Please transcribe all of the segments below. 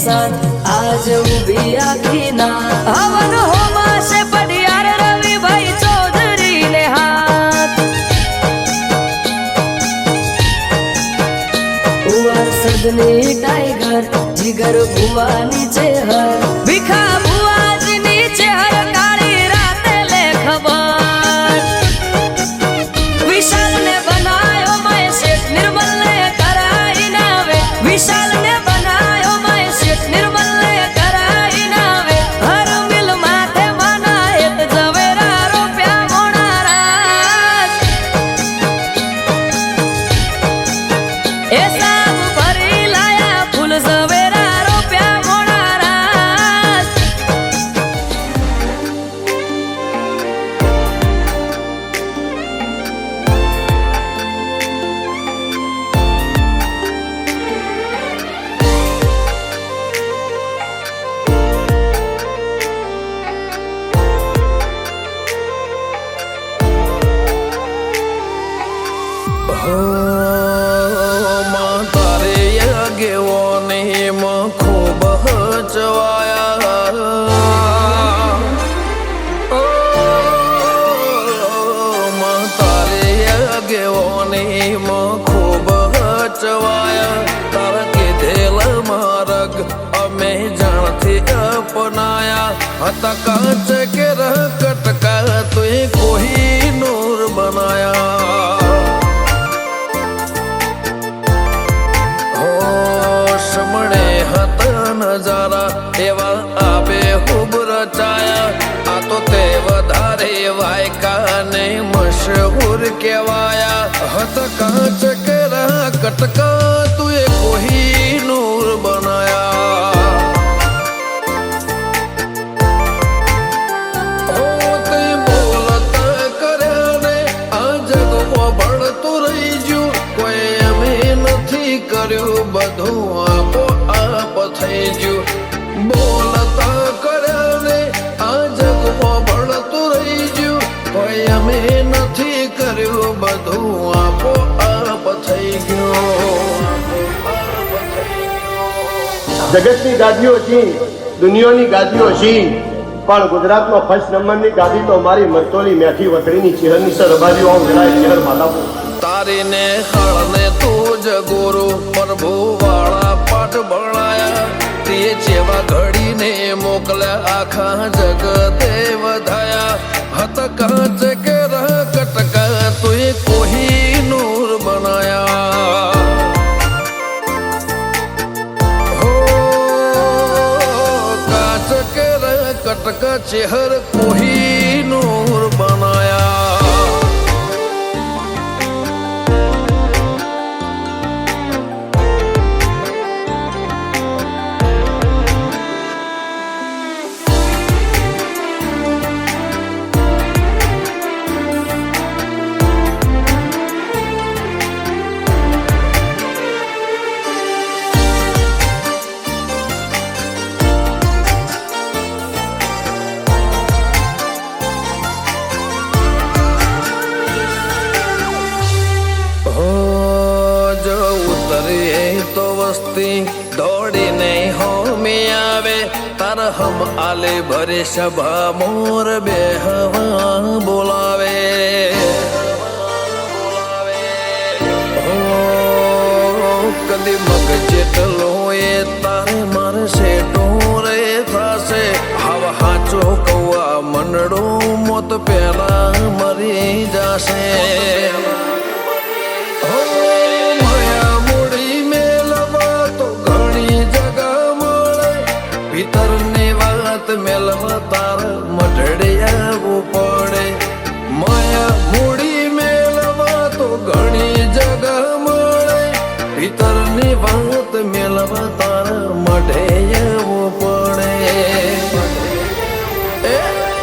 નિશાન આજ ઉભી આખી ના હવન હોમાશે પડિયાર રવિભાઈ ચૌધરી ને હાથ ઉવાર સદની ટાઈગર જીગર ભુવા નીચે હર ભીખા ભુવાજી નીચે હર કાળી રાતે લે ખબર વિશાલ ને બનાયો મેં શેઠ નિર્મલ ને કરાઈ નાવે વિશાલ ને બનાયો મેં શેઠ નિર્મલ ને કરાઈ નાવે હર મિલ માથે બનાય તો જવેરા રૂપિયા મોણારા એ સાબ ભરી લાયા ફૂલ જવેરા રૂપિયા મોણારા તારે આગેવાની માં ખૂબ હચવાયા તારે આગેવાની માં ખૂબ હચવાયા તારા કીધેલા માર્ગ અમે જાણથી અપનાયા હતા કાચ કે રહ કટકા તું કોઈ નૂર બનાયા સમણે હતા નજારા એવા આબે ખૂબ રચાયા આ તો તે વધારે વાયકા ને મશહૂર કહેવાયા હતા કાચ કેરા કટકા તું એ કોઈ નૂર બનાયા હો તે બોલતા કર્યા ને આ જગમાં ભળતું રહી ગયું કોઈ અમે નથી કર્યું બધું આપો આપ થઈ ગયું બોલતા કર્યા ને આ જગમાં ભળતું રહી ગયું કોઈ અમે નથી કર્યું બધું આપો આપ થઈ ગયું જગતની ગાદીઓ છી દુનિયાની ગાદીઓ છી પણ ગુજરાતમાં ફર્સ્ટ નંબરની ગાદી તો મારી મરતોલી મેઠી વતડીની ચહેરની સર રબારીઓ આમ જણાય ચહેર માતાપુર તારીને હળને તું જ ગુરુ પ્રભુ વાળા પાઠ ભણાયા તે જેવા ઘડીને મોકલ્યા આખા જગતે વધાયા હત કાચ કે રહ કટકા તું કોઈ નૂર બનાયા હો કાચ કે રહ કટકા ચહેર કોઈ નૂર બનાયા તો વસ્તી દોડીને હોમી આવે તાર હમ આલે ભરે સભા મોર બે હવા બોલાવે કદી મગ જેટલો એ તારે મારે શેઠો રે થશે હવા હાચો કૌવા મંડળો મોત પેલા મરી જશે ભીતરની વાત મેલવા તાર મઢડે આવવું પડે માયા મૂડી મેલવા તો ઘણી જગા મળે ભીતરની વાત મેલવા તાર મઢે આવવું પડે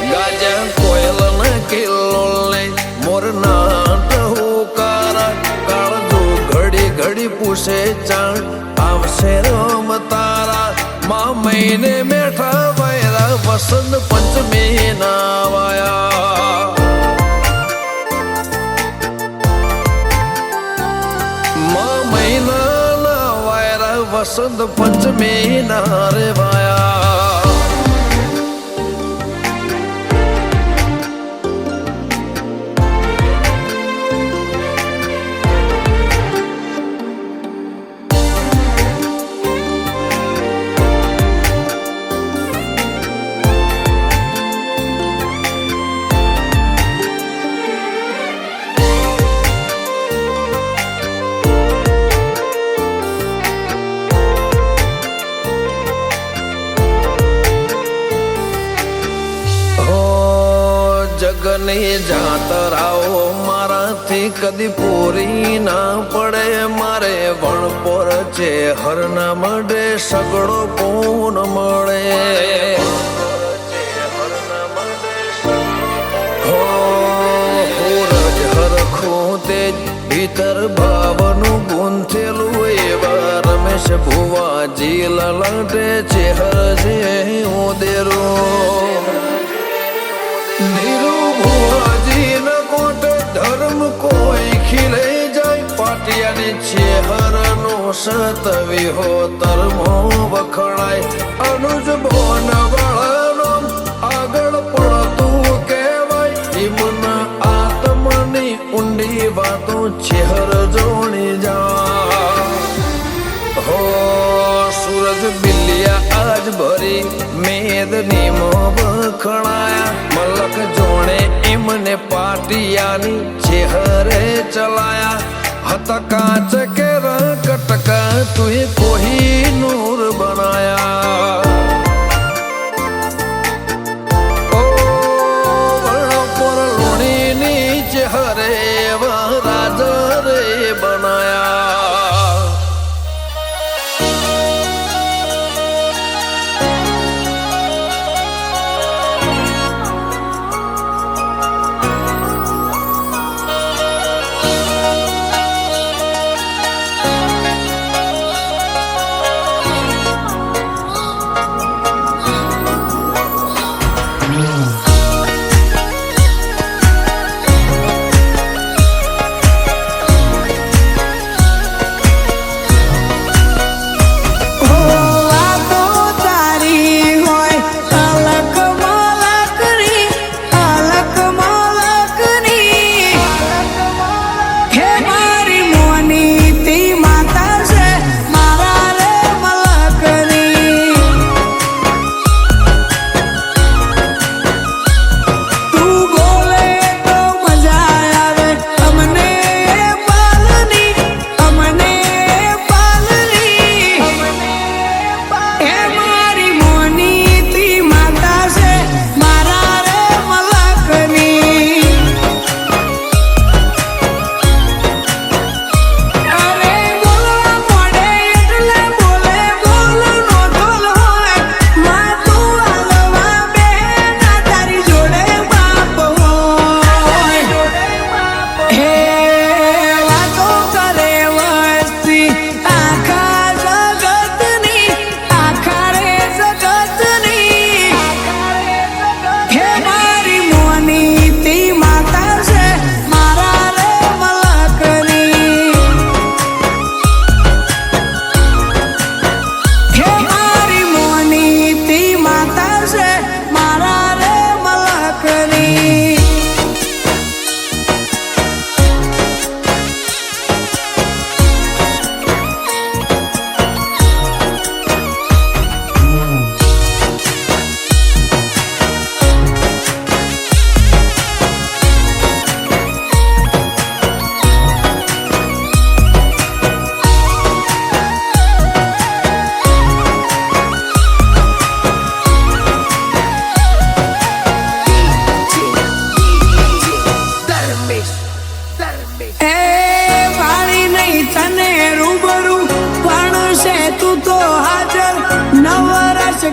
ગાજા કોયલ ના કિલ્લો લે મોર ના ટહુકારા કાળજો ઘડી ઘડી પૂછે ચાણ આવશે રમ તારા મહિને મેઠા વાયરા વસંત પંચમી ના વાયા મહિના ના વાયરા વસંત પંચમી ના રેવાયા. જગની જાતરાઓ મારાથી કદી પૂરી ના પડે. મારે વણપોર છે હરના મડે સગડો પૂન મળે. હોરજ હરખું તે ભીતર ભાવનું ગૂંથેલું એવા રમેશ ભુવાજી લલાટે છે હરજે ઉદેરું. ધીરુ ભુવાજી ન કોટે ધર્મ કોઈ ખીલે જાય. પાટિયાની છેહરનો સતવી હો તરમો વખણાય. અનુજ બોનવાળાનો આગળ પડતું કહેવાય. હિમના આત્મની ઊંડી વાતો છેહર જોણી જા. હો સૂરજ બિલિયા આજ ભરી મેદની મો વખણાયા. મલક જોણે એમને પાટિયાની ચેહરે ચલાયા. હતા કાચ કે કટકા તુએ કોઈ નૂર બનાયા. ઓ પર લોણીની ચેહરે રાજ રે બનાયા.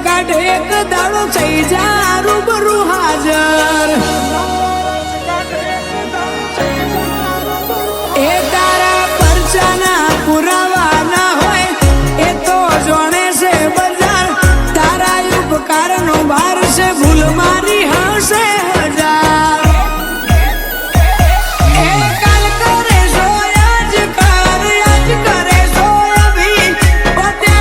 કાઢે એક દાડો થઈ જા રૂબરૂ હાજર. એ તારા પરચાના પુરાવા ના હોય એ તો જોણે છે બજાર. તારા ઉપકારનો ભાર છે ભૂલ મારી હશે હજાર. એ કાલ કરે છો આજ કરે છો અભી પોતે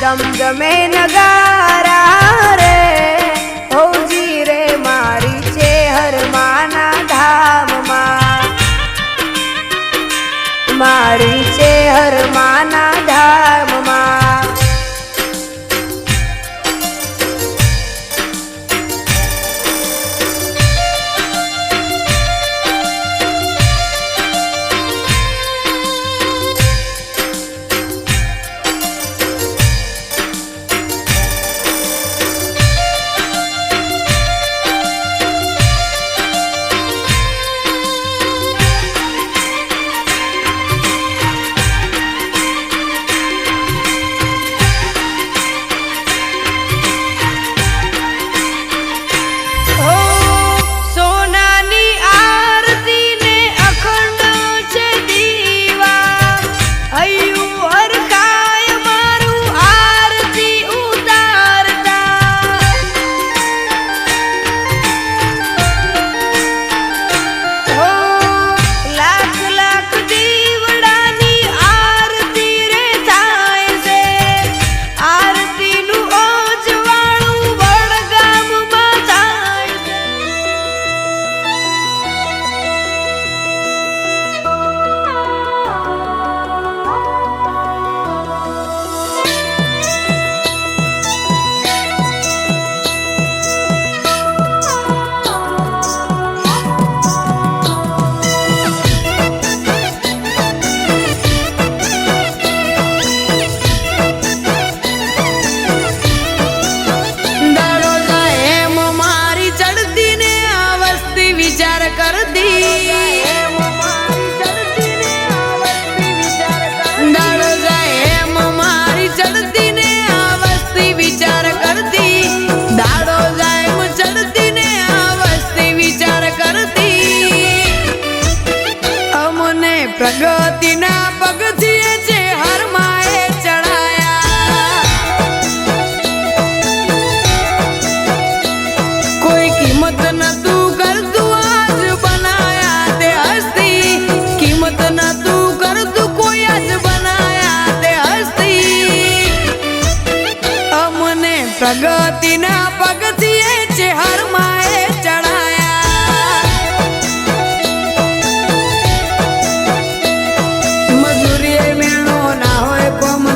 ધમધમે નગારા રે હૌજી રે મારી ચેહર માના ધામમાં, મારી ચેહર માના ધામમાં. પ્રગતિના પગથિયે છે હર માએ ચડાયા, કોઈ કિંમત નતું કરતું આજ બનાયા તે હસ્તી, કિંમત નતું કરતું કોઈ આજ બનાયા તે હસ્તી. અમને પ્રગતિના પગથિયે છે હર માએ ચડાયા,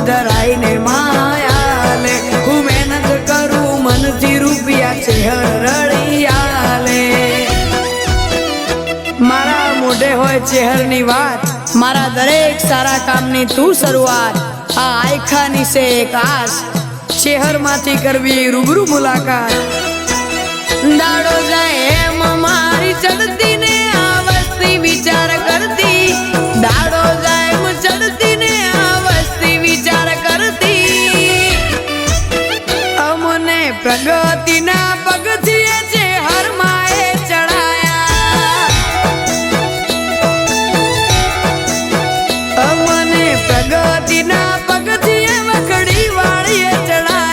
ધરાઈને માયાલે હું મહેનત કરું મનથી રૂપિયા ચેહર રળિયાલે. મારા મોઢે હોય ચેહરની વાત, મારા દરેક સારા કામની તું શરૂઆત. આ આયખાની છે એક આશ, ચેહરમાંથી કરવી રૂબરૂ મુલાકાત. દાડો જાય એમ મારી ચડતી ને આ વસ્તી વિચાર કરતી, દાડો જાય એમ ચડતી ને આ વસ્તી વિચાર કરતી. અમને પ્રગતિના પગથિયે છે હર માએ ચડાયા, અમને પ્રગતિના પગથિયે વખડી વાળીએ ચડાયા.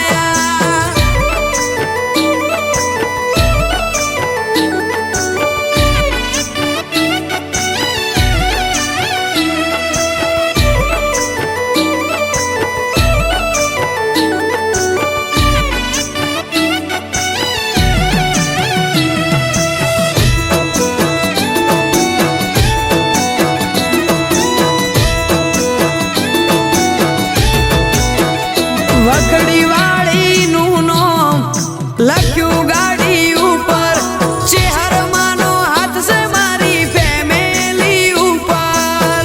વખડી વાળી નું નામ લખ્યું ગાડી ઉપર, ચેહર માનો હાથ છે મારી ફેમિલી ઉપર.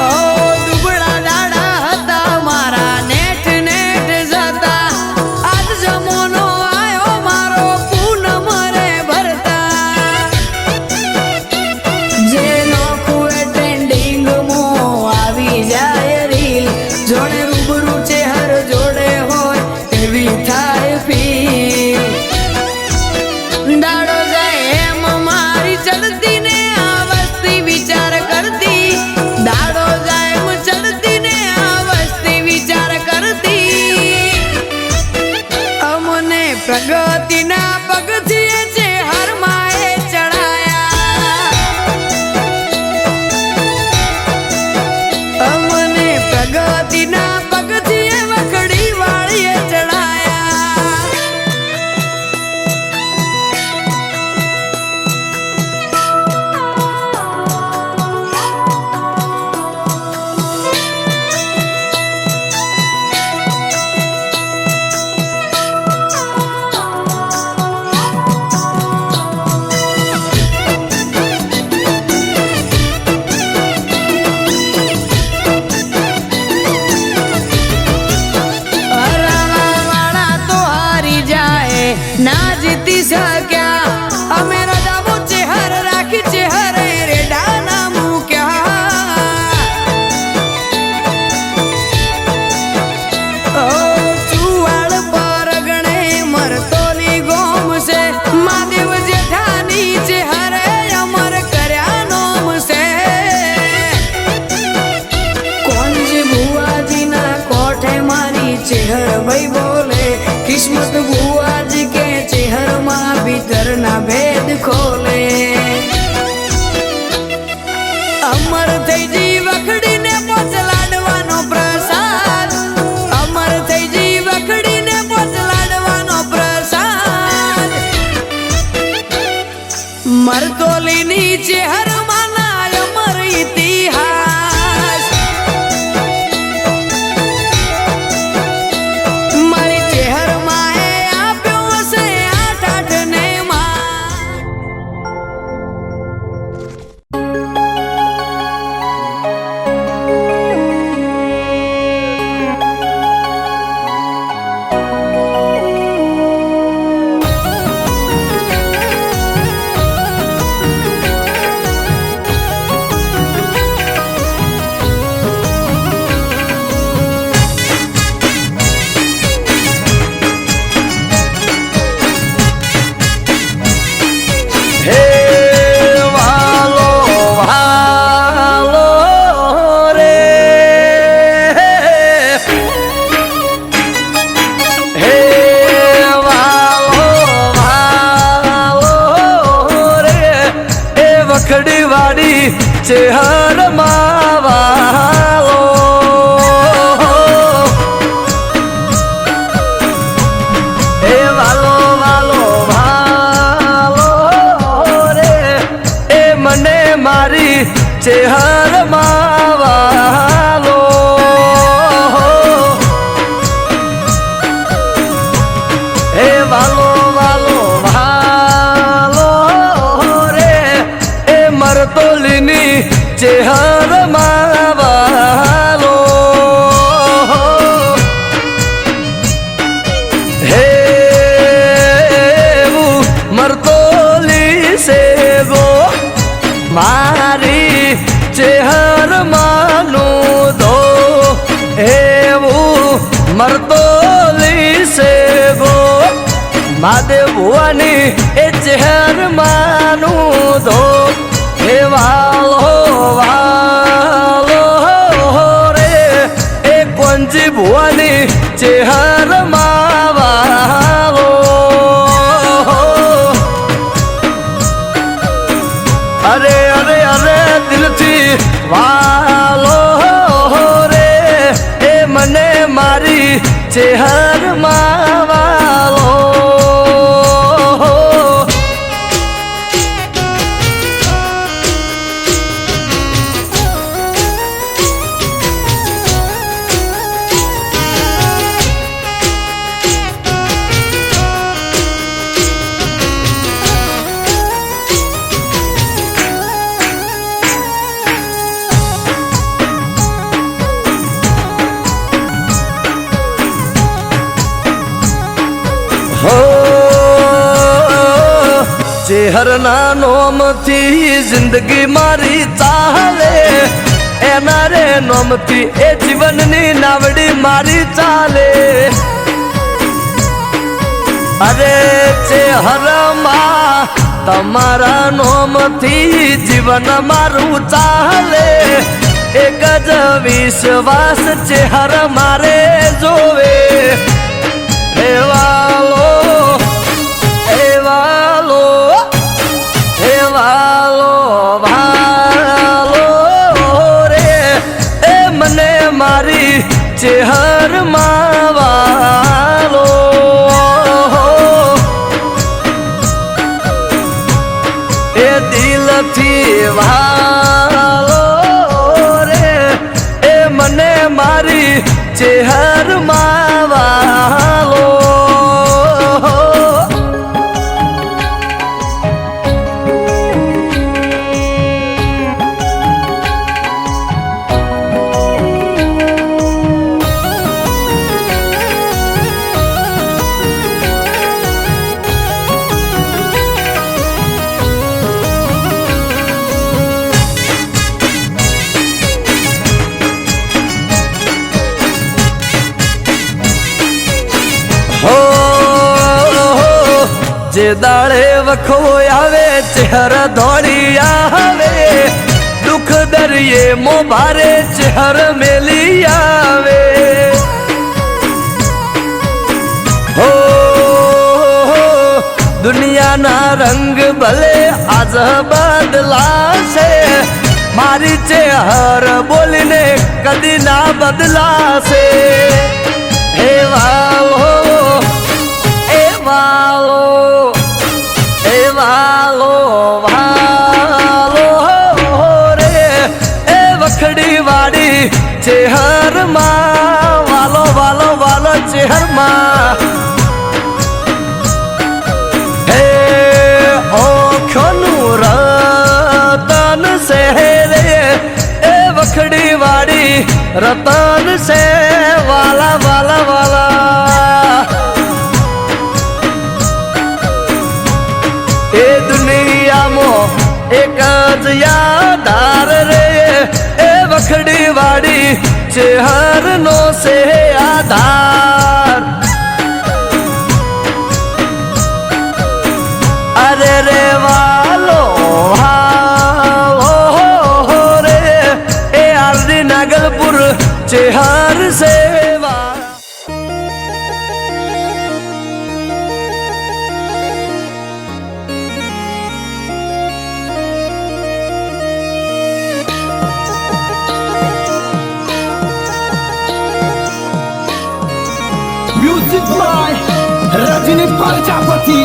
ઓ દુબળા દાડા હતા મારા નેટ નેટ જતા, આજ જમોનો આયો મારો પૂનમ રે ભરતા. જે નોખું એ ટ્રેન્ડિંગ મો આવી જાય રીલ, જોડે રૂબરૂ ચેહર જોડે चेहर भाई बोले किस्मत बुआ जी के चेहर माँ भीतर ना भेद खोले अमर થઈ જી વખડીને પોચ લાડવાનો પ્રસાદ અમર થઈ જી વખડીને પોચ લાડવાનો પ્રસાદ મરતોલીની ચેહરમાં ના અમર ઇતિહાસ મારી ચેહરમાં એ આપ્યો હશે 8-8 ને માં चेहर मावालो ए वालो वालो भालो रे ए मने मारी चेहर मावालो ए वालो वालो भालो रे ए मरतोलिनी चेहर मावालो हे वो मरतोली से गो मारी चेहर मानो दो हे वो मरतोली से गो मादे बुआनी ए चेहर मानो दो हे वालो वालो रे ए कोंजी बुआनी चेहर मावालो अरे अरे अरे दिल थी वालो रे ए मने मारी चेहर मावालो चेहर ना नोम थी जिंदगी मारी चाले एना रे नोम थी ए जीवन नी नावड़ी मारी चाले अरे चेहर मा तमारा नोम थी जीवन मारू चाले एक ज विश्वास चेहर मारे जोवे हे वालो हे वालो हे वालो भालो रे ए मने मारी चेहर मावालो ए दिल थी भालो रे ए मने मारी चेहर मावालो जे दाड़े वखो आवे चेहर दौड़ी आवे दुख दरिए मो भारे चेहर मेली आवे દુનિયાના રંગ ભલે આજ બદલાશે, મારી ચેહર બોલીને કદી ના બદલાશે. હે વાલો એ વાલો એ વાલો વાલો રે એ વખડી વાળી ચેહરમાં વાલો વાલો વાલો ચેહરમાં. હે ઓખોનું રતન છે રે એ વખડી વાળી રતન છે વાલા વાલા વાલા. એ દુનિયામાં એક જ યાદાર રે એ વખડી વાળી ચેહરનો છે આધાર. અરે રે વાલો હા રે એ આરડી નાગલપુર ચેહર સેવા. Music by Rajni Prajapati.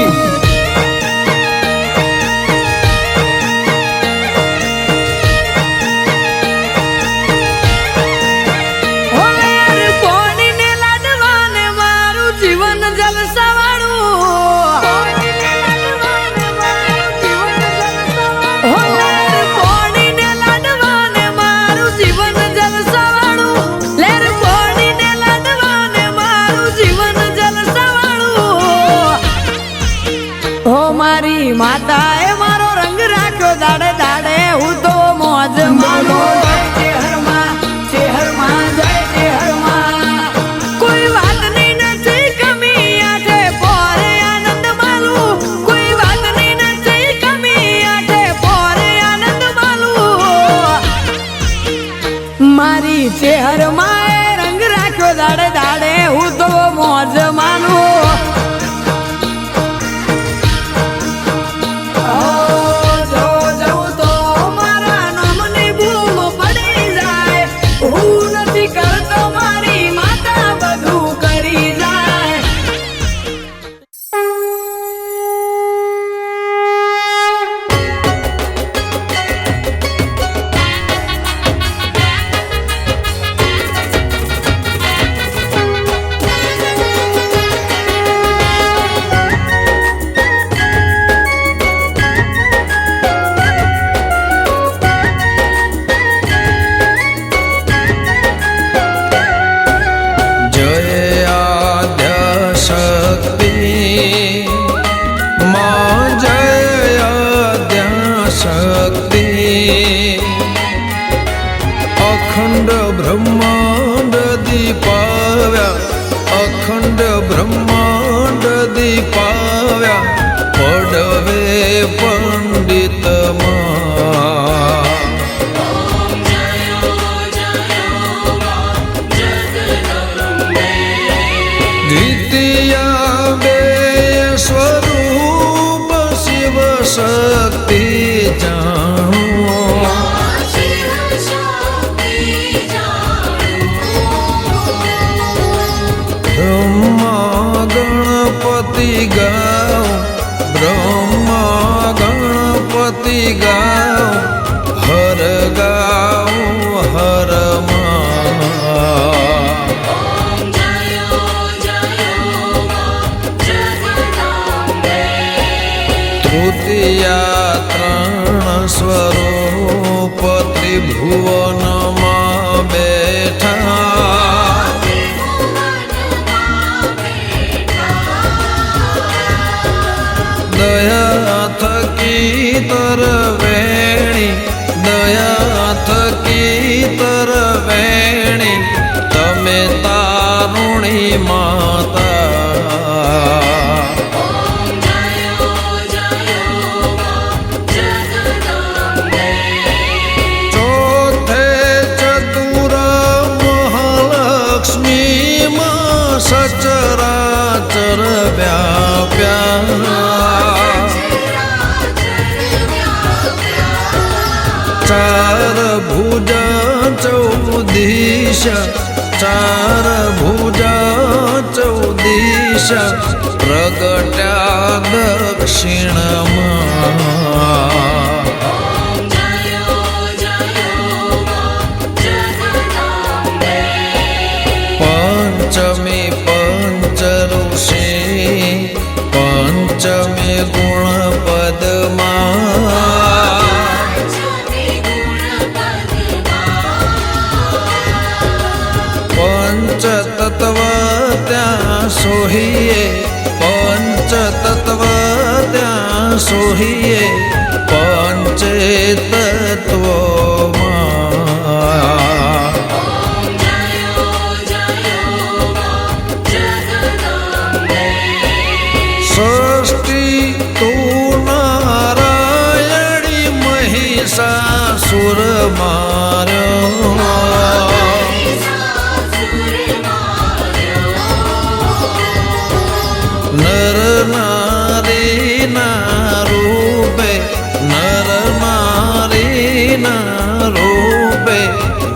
મારી માતાએ મારો રંગ રાખ્યો દાડે દાડે હું તો મોજ માનો. કોઈ વાતની નથી કમી આઠે પોરે આનંદ માલું, કોઈ વાતની નથી કમી આઠે પોરે આનંદ માલું. મારી ચેહરમાં એ રંગ રાખ્યો દાડે દાડે હું તો મોજ માનું. અખંડ બ્રહ્માંડ દીપાવ્યા, અખંડ બ્રહ્માંડ દીપાવ્યા, પડવે પંડિતમાં. દ્વિતીયા બે સ્વરૂપ શિવ શક્તિ જાણો, બ્રહ્મા ગણપતિ ગાઓ, બ્રહ્મા ગણપતિ ગાઓ, હર ગાઓ હરમાં. તૃતીયા ત્રણ સ્વરૂપ ત્રિભુવનમાં બેઠા, દયા થકી તરવેણી, દયા થકી તરવેણી, તમે તારુણી માતા. ચોથે ચતુર મહાલક્ષ્મીમાં સચરાચર વ્યાપ્યા, चार भुजा चौदिश प्रगट्या दक्षिणमा पंचमी पंच ऋषि पंचमी गुण पद्मा पंच तत्व त्या सोहिए पंच तत्व त्या सोहिए पंचे तत्व षष्ठी तू नारायणी महिषासुर मार्यो नर नारी ना रूपे नर नारी ना रूपे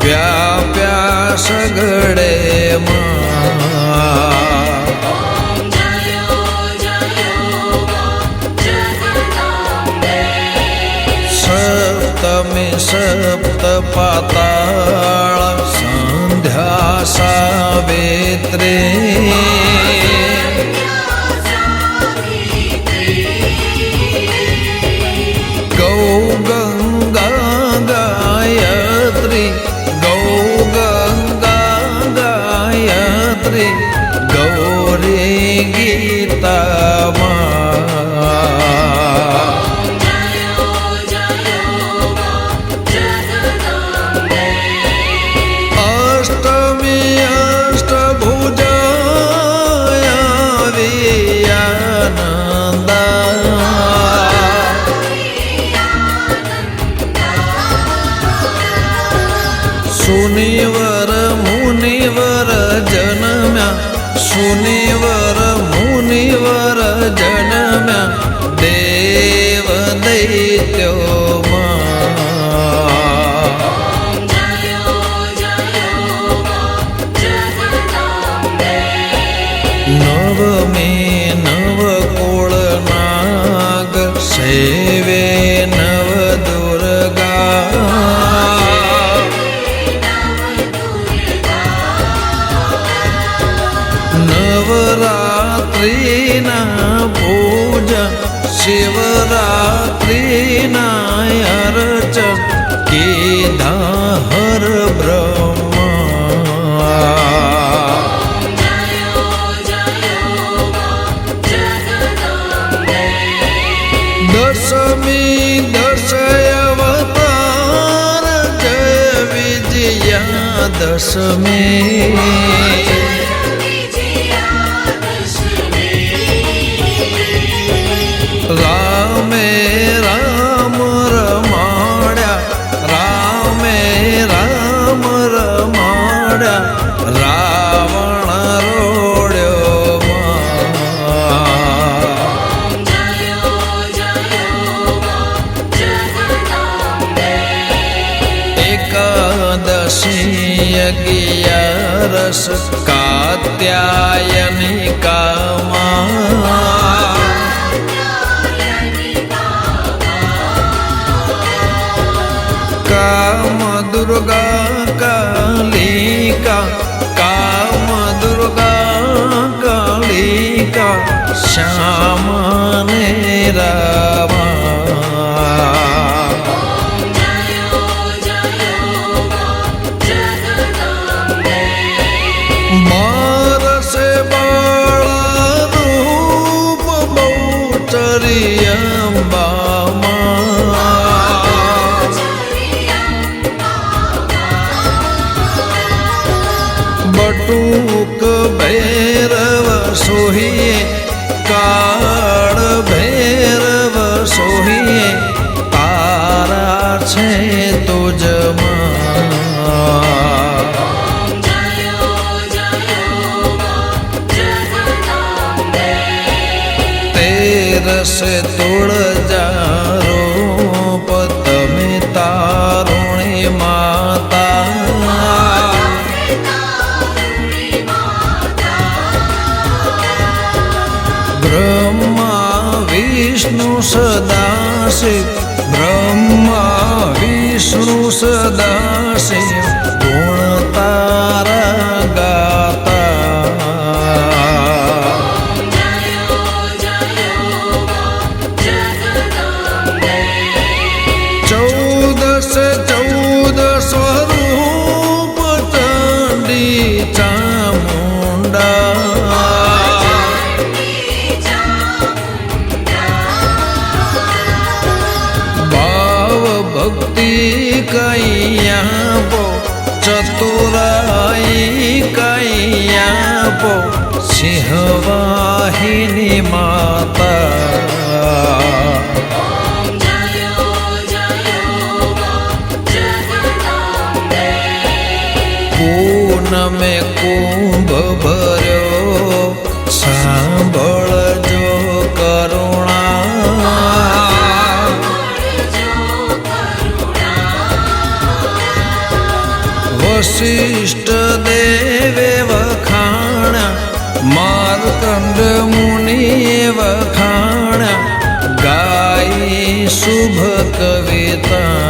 व्याप्या सगळे सप्तमी सप्त पाताळ संध्या सावित्री गौ गंगा गायत्री गौ गंगा गायत्री गौरी गीता अष्टमी अष्टभुजा आनंदा सुनिवर मुनिवर जन्म्या सुनिवर मुनिवर जन्म्या देव दैत्यो नवमे नवकुळ नाग सेवे नव दुर्गा नवरात्री ना पूजा शिवरात्री ना अर्चन कीधा हर ब्रह्मा दशमी दशय अवतार जय विजया दशमी रामे राम रमाड्या रामे राम रमाड्या रावण रोड्यो एकादशी अगियारस कात्यायनी कामा काम दुर्गा कालिका काम दुर्गा कालिका श्याम ने रामा मारस बाळा रूप बहुचरी अंबा बटूक भैरव सोहिए काळ भैरव सोहिए तारा छे तुझमा तेरसे तुळजा रूप तमे तारुणी माता સદાશિવ ગુણ તારા ગાતા ચૌદસ સ્વરૂપ ચંડી ચામુંડા ભાવ ભક્તિ કૈયા પો ચતુરાઈ કૈયા પો સિંહવાહિની માતા પૂનમે કુંભ ભર્યો સાંભળજો કરુણા વશિષ્ઠ દેવે વખાણા માર્કંડ મુનિએ વખાણા ગાઈ શુભ કવિતા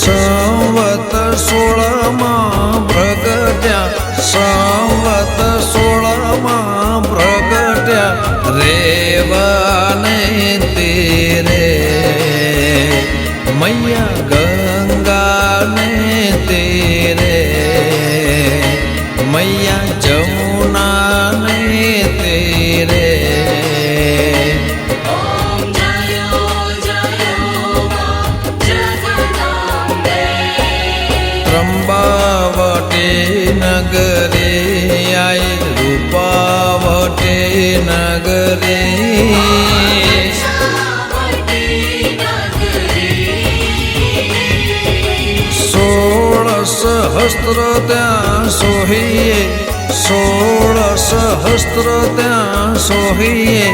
સંવત 16 પ્રગટ્યા સંવત 16 પ્રગટ્યા રેવાને તેરે મૈયા ગંગાને તેરે મૈયા જમુનાને તેરે ત્રંબાવટે નગરે આય રૂપાવટે નગરે 16 સહસ્ત્ર ત્યાં સોહીએ 16 સહસ્ત્ર ત્યાં સોહીએ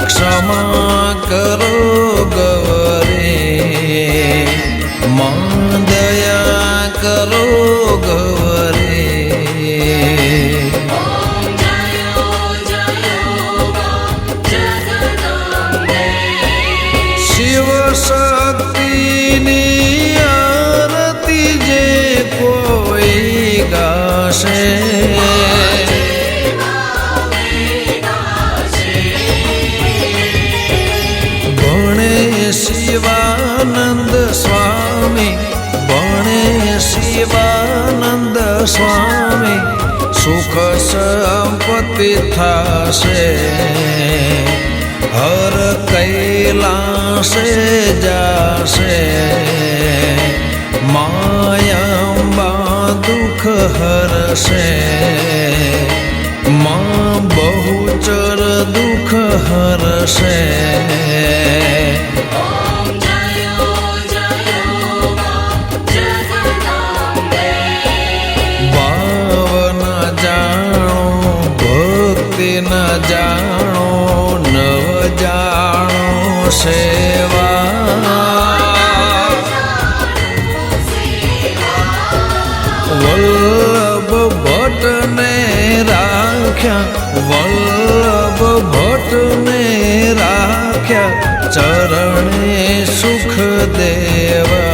ક્ષમા કરો ગવરે માં દયા કરો ગવરે શિવ શક્તિની આરતી જે કોઈ ગાશે ભણે શિવાનંદ સ્વામી ભણે શિવાનંદ સ્વામી સુખ સંપત્તિ થાશે હર કૈલાસે જાશે માયાંબા દુઃખ હરશે માં બહુચર દુઃખ હરશે ભાવ ન જાણો ભક્તિ ન જાણો નવ જાણો સેવા વલ્લભ ભટ્ટને રાખ્યા વલ્લભ ભટ્ટને રાખ્યા ચરણે સુખ દેવા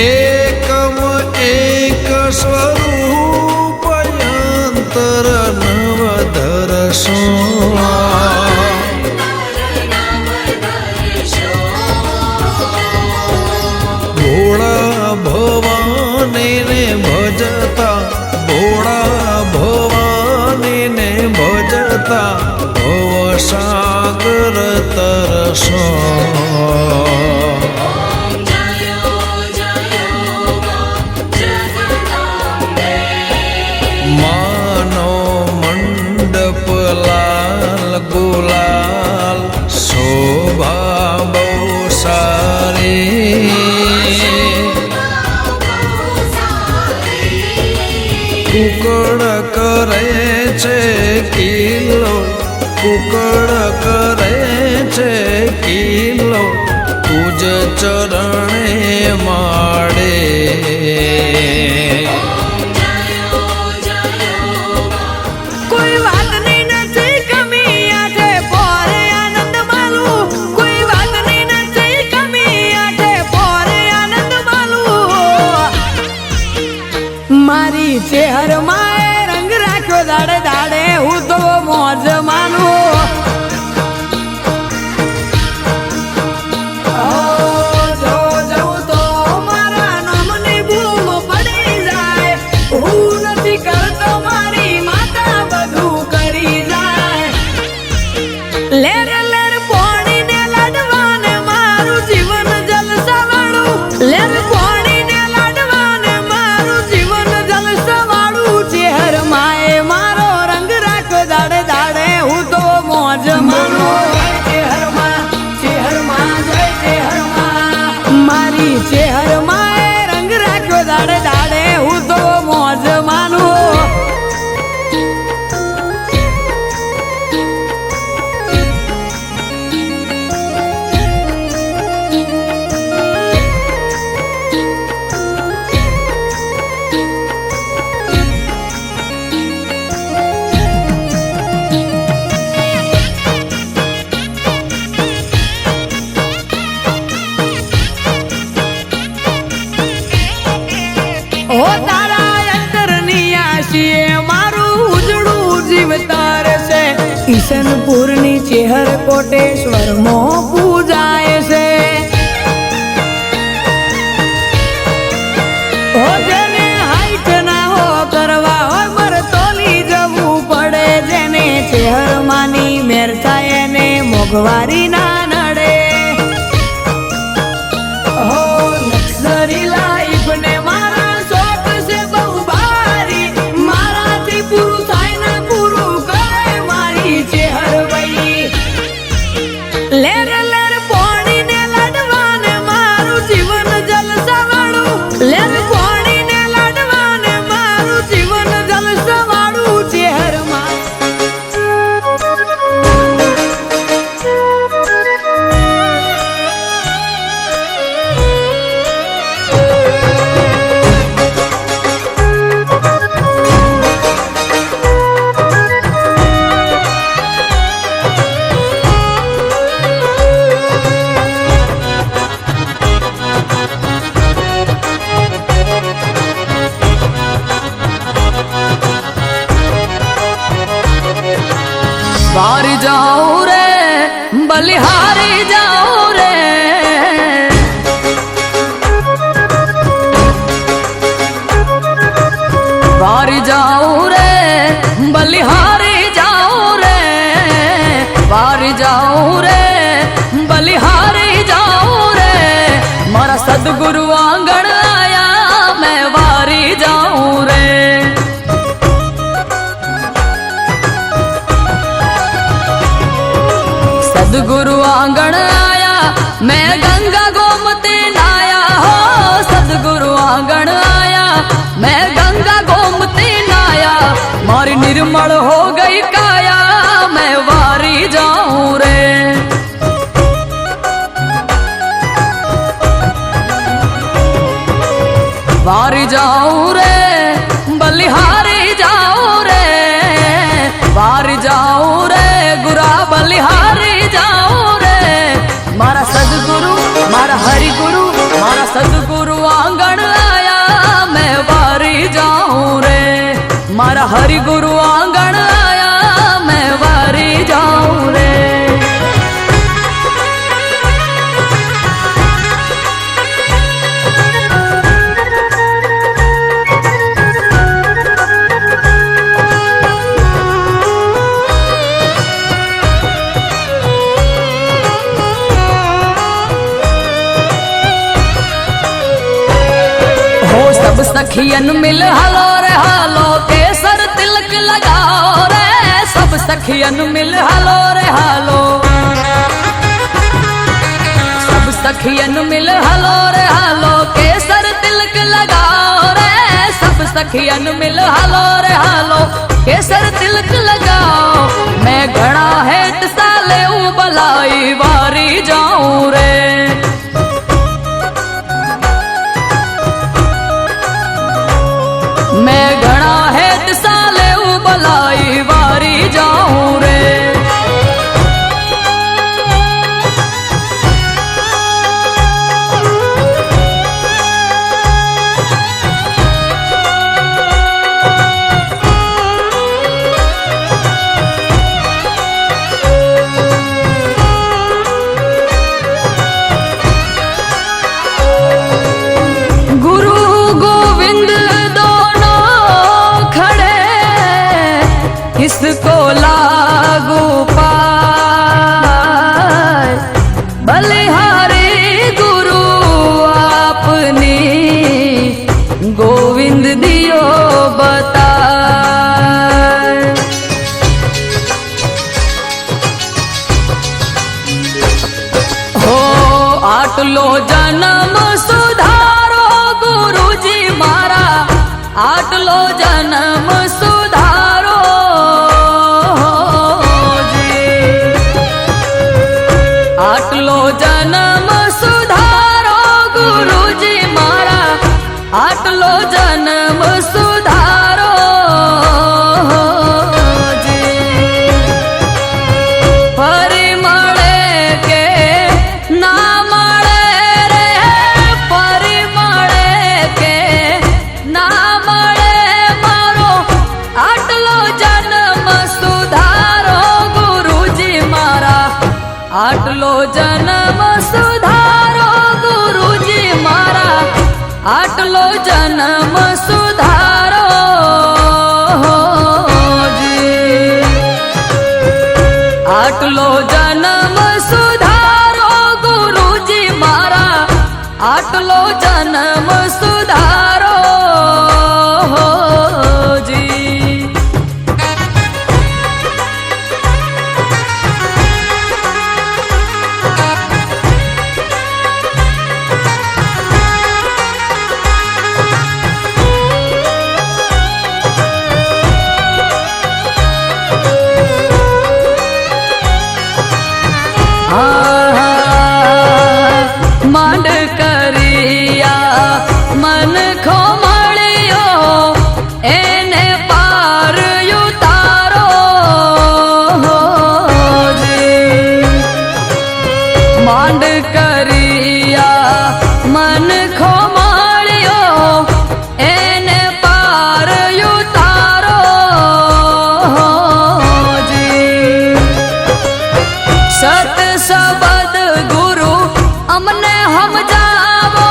એકમ એક સ્વરૂપ અંતર નવધરસો ભોળા ભવાનીને ભજતા ભોળા ભવાનીને ભજતા ભવસાગર તરસો માનો મંડપ લાલ ગુલાલ શોભા બહુ સારી કુકડ કરે છે કિલો, કુકડ કરે છે કિલો, તુજ ચરણે માડે. કોઈ વાતની નથી કમી આઠે પોરે આનંદ માલું, કોઈ વાતની નથી કમી આઠે પોરે આનંદ માલું. મારી ચહેર માએ રંગ રાખ્યો દાડે દાડે હું તો મોજ માનું. જો જવું તો મારા નામની બૂમ પડી જાય, હું નથી કરતો મારી માતા બધું કરી જાય. લેર લેર પોણીને લાડવાને મારું જીવન જલસાવાળું, લેર પોણીને લાડવાને મારું જીવન જલસાવાળું. ચહેર માએ મારો રંગ રાખ્યો દાડે દાડે હું તો મોજ માનું. મારી ચહેર માએ રંગ રાખ્યો દાડે દાડે હું તો મોજ માનું. ઓ તારા અંતરની આશીએ મારું ઉજળું જીવતર છે. ઈશનપુરની ચેહર કોટેશ્વરમાં પૂજાય છે. ઓ જેને હાઈટ ના હો કરવા હોય મરતોલી જવું પડે, જેને ચેહર માની મેર થાય એને મોંઘવારી ના નડે. હો લક્ઝરી લાઈફ ને મારા શોખ છે બહુ ભારી, મારાથી પૂરું થાય ને પૂરું કરે મારી ચેહર ભાઈ. લેર લેર પોણીને લાડવાને મારું જીવન જલસાવાળું, લેર પોણીને લાડવાને મારું જીવન જલસાવાળું. ચેહરમાં बारी जाऊं रे बलिहारी जाऊं रे, बारी जाऊं रे बलिहारी जाऊं रे, बारी जाऊं रे बलिहारी जाऊं रे. मारा सदगुरु आंगण आया मैं वारी जाऊं रे. सदगुरु आंगण आया मैं गंगा गोमती नाया हो, सदगुरु आंगण आया मैं गंगा गोमती नाया. मारी निर्मल हो गई काया मैं वारी जाऊं रे. वारी जाऊं रे बलिहारी जाऊं रे, वारी जाऊं रे गुरा बलिहारी जाऊं रे. मारा सदगुरु मारा हरि गुरु मारा सदगुरु आंगण आया मैं वारी जाऊं रे. मारा हरि गुरु आंगण आया मैं वारी जाऊं रे. सब सखियन मिल हलो रे हालो, केसर तिलक लगाओ रे. सब सखियन मिल हलो रे हालो, सब सखियन मिल हलो रे हालो, केसर तिलक लगाओ रे. सब सखियन मिल हालो रे हालो केसर तिलक लगाओ मैं घड़ा हेठ साले बलाई वारी जाऊं रे मैं घड़ा हेठ साले बलाई वारी जाऊं रे किसको लागू पाए बलिहारी गुरु आपनी गोविंद दियो बताए हो आटलो जन्म सुधारो गुरुजी मारा आटलो जन्म सुधारो आटलो जन्म सुधारो गुरुजी मारा आटलो जन्म सुधारो जी फरी मळे के ना मळे रे फरी मळे के ना मळे मारो आटलो जन्म सुधारो गुरुजी मारा आटलो जन्म सुधारो गुरुजी मारा आटलो जन्म सुधारो जी आटलो जन्म सुधारो गुरुजी मारा आटलो जन्म सुधारो जी मांड करिया मन खो मळियो एने पार उतारो जी मांड करिया मन खो मळियो एने पार उतारो जी सत सबद गुरु अमने हम जावो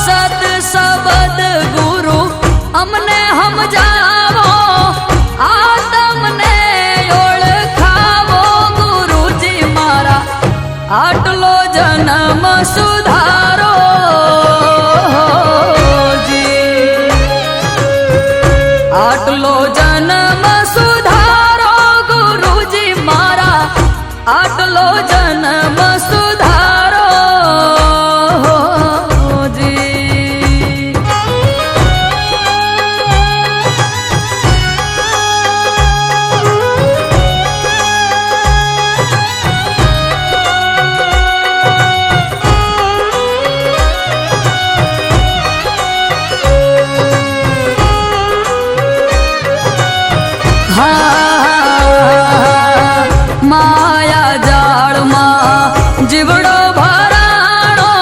सत सबद गुरु अमने हम जावो आत्म ने ओळखावो गुरुजी मारा आटलो जन्म सुधारो जी आटलो जन्म सुधारो गुरुजी मारा आटलो जन्म सुधारो जी माया जाल मां जीवड़ो भराणो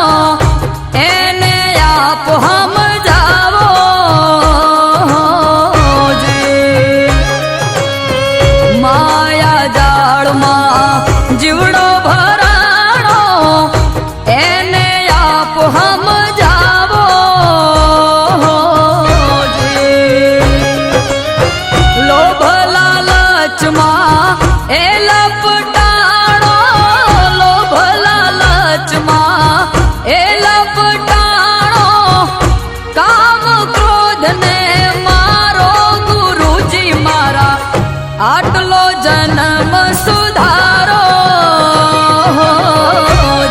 एने आप हम जावो जी माया जाल मां जीवड़ो भराणो एने आप हम जावो जी लोभ लालच मां ए लपटाणो लोभ लालच मां ए लपटाणो काम क्रोध ने मारो गुरुजी मारा आटलो जन्म सुधारो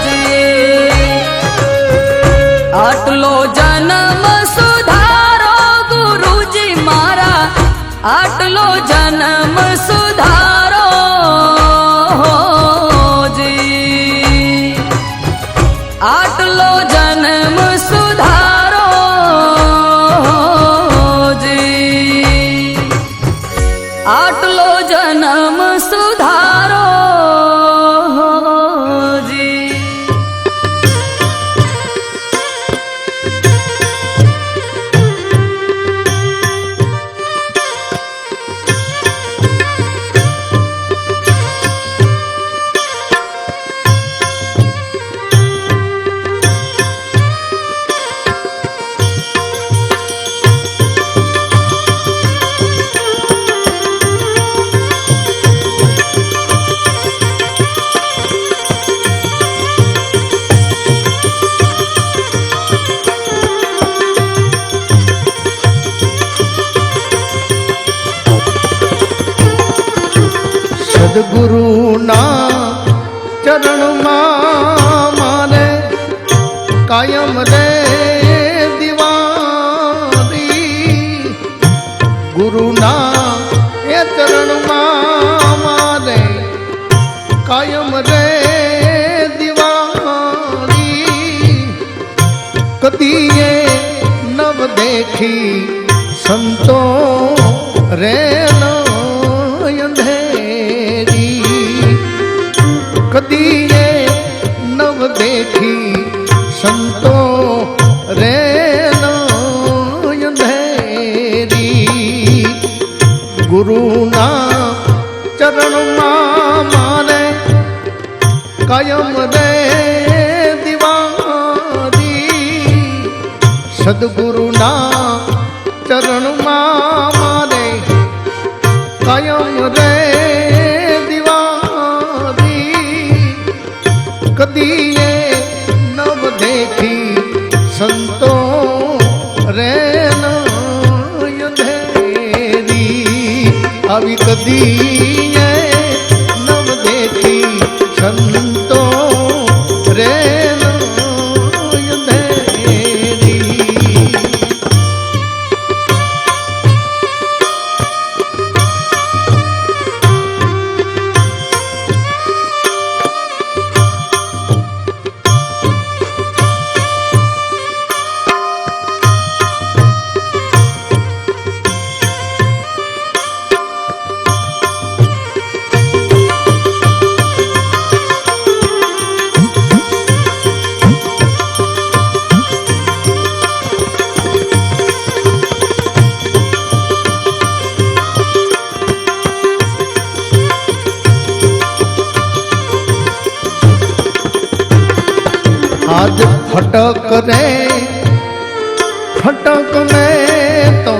जी आटलो जन्म सुधारो गुरुजी આટલો જન્મ સુધારો જી, આટલો જન્મ સુધારો જી, આટલો જન્મ સુધારો જી. સદગુરુના ચરણમાં મારે કાયમ રે દિવારી, ગુરુના એ ચરણમાં મારે કાયમ રે દિવારી. કદીએ નવ દેખી સંતો રે કદીએ નવ દેખી સંતો રે અંધેરી. ગુરુના ચરણમાં મારે કાયમ રે દિવારી, સદગુરુના ચરણમાં મારે કાયમ રે કદીએ નવ દેખી સંતો રે અંધેરી. આવી કદીએ નવ દેખી સંતો રે અંધેરી. આજ ફટક રે ફટક ને તો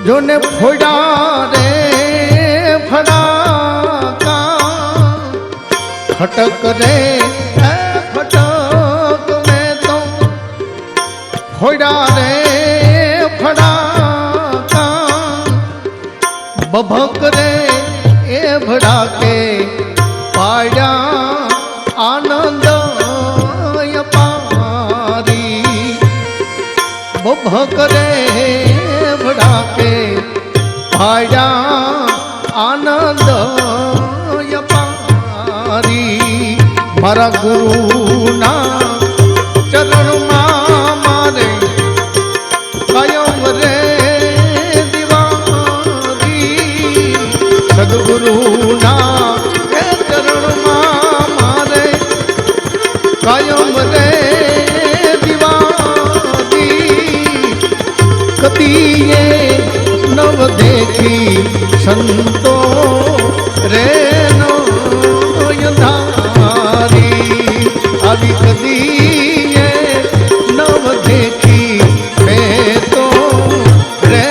જોને ફોડા રે ફડાકા. ફટક રે ફટક ને તો ફોડા રે ફડાકા. બભક રે એ ભડાકે પાડ્યા આનંદ પારી. બભક રે ભડાકે પાડ્યા આનંદ પારી. મારા ગુરુના ચરણમાં મારે કાયમ રે દિવારી. સદગુરુના ચરણમાં મારે કાયમ રે દિવારી. કદીએ નવ દેખી સંતો રે ધારી. આવી કદીએ નવ દેખી મેં તો રે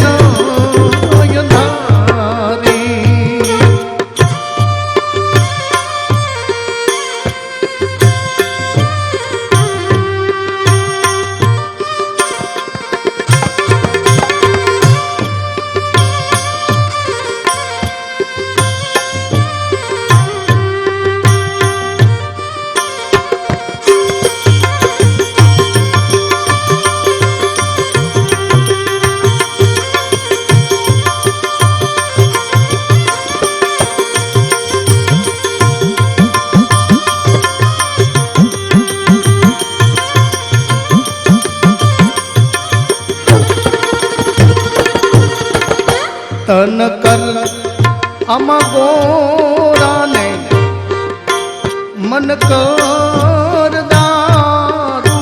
ધારી. તન કર આમાં ગોરાને મન કર દારૂ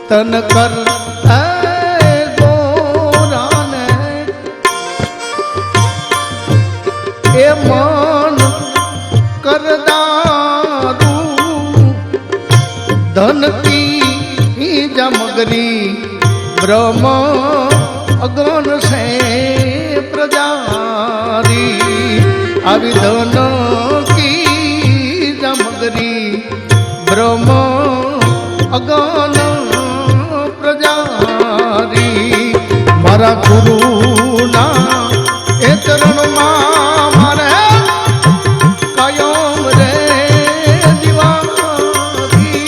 તન કર ગોરાને એ મન કર દારૂ ધન કી જમગરી બ્રહ્મ અગન સે પ્રજારી આવી ધન કી જમગરી બ્રહ્મ અગન પ્રજારી મારા ગુરુના એ ચરણમાં મારે કાયમ રે દિવારી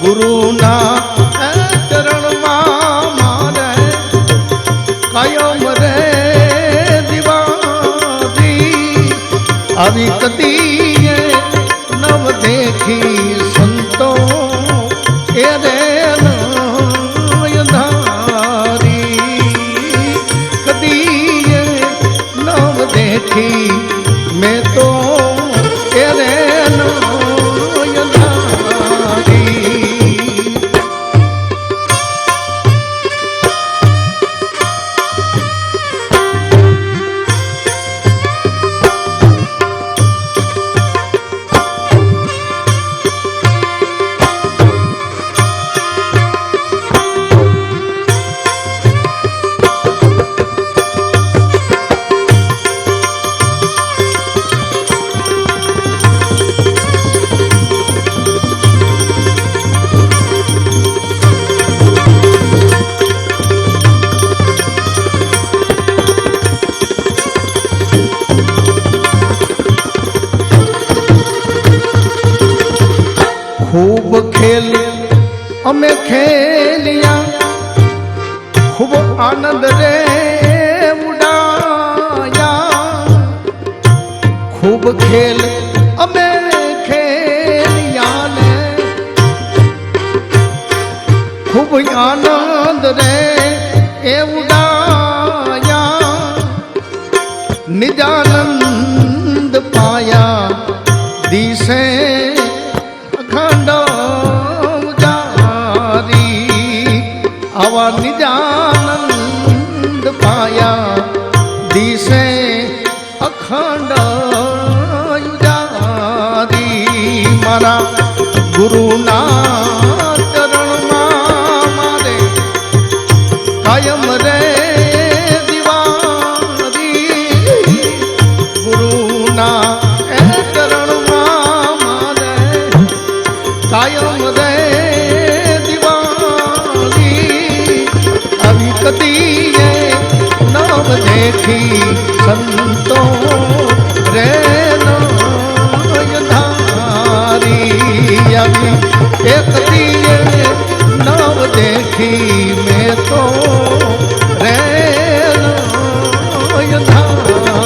ગુરુના ચરણમાં મારે કાયમ રે દિવારી આવી કદીએ નવ દેખી સંતો એ રે નયનધારી કદીએ નવ દેખી મેં તો એ રે નયનધારી खूब खेल અમે ખેલિયા ખૂબ આનંદ રે ઉડાયા ખૂબ ખેલ અમે ખેલિયા ને ખૂબ આનંદ રે એ ઉડાયા નિજાનંદ પાયા દિશે અખંડ ઉજારી આવા નિજાનંદ પાયા દિશે અખંડ ઉજારી મારા ગુરુના ચરણમાં મારે કાયમ રે દિવારી ગુરુના ચરણમાં મારે કાયમ રે દિવારી આવી કદીએ નવ દેખી સંતો રે નયનધારી આવી એક દીએ નવ દેખી મેં તો રે નયનધારી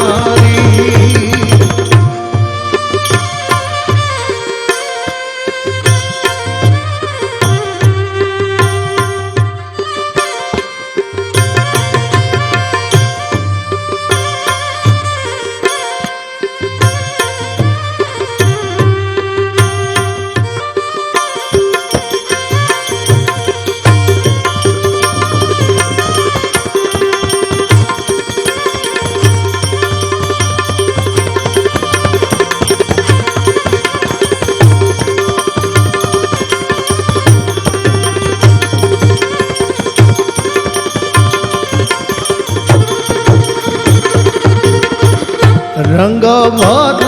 રંગ ભર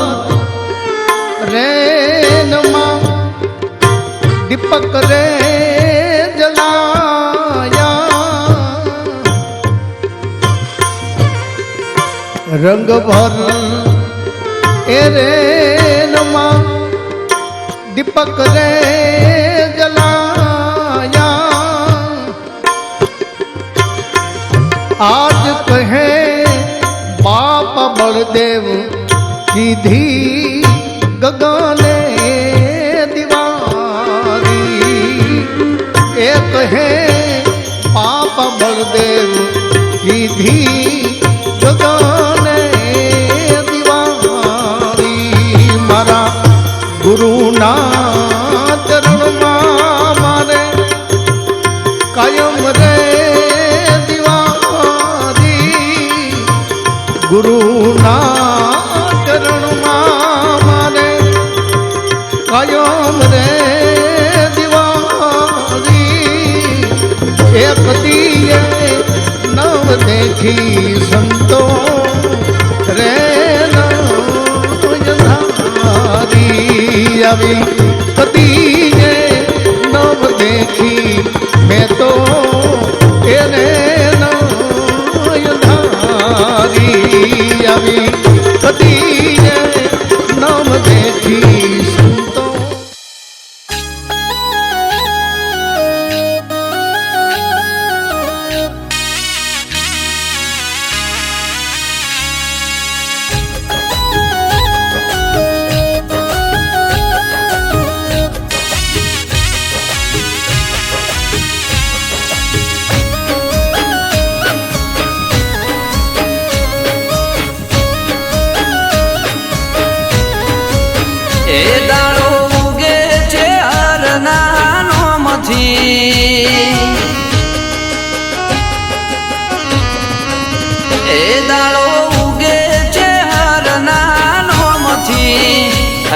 રેનમાં દીપક રે જલાયા રંગ ભર એ રેનમાં દીપક રે જલાયા આજ કહે बाप बलदेव सीधी गगने दीवारी एक है पाप बलदेव की કીધી ગગને દિવાળી મારા ગુરુના ચરણમાં મારે કાયમ રે દિવાળી ગુરુના ચરણમાં મારે કાયમ રે એક દિયે નવ દેખી સંતો રે નયનારી આવી કદીએ નવ દેખી મેં તો એને નયનારી આવી કદીએ નવ દેખી સંતો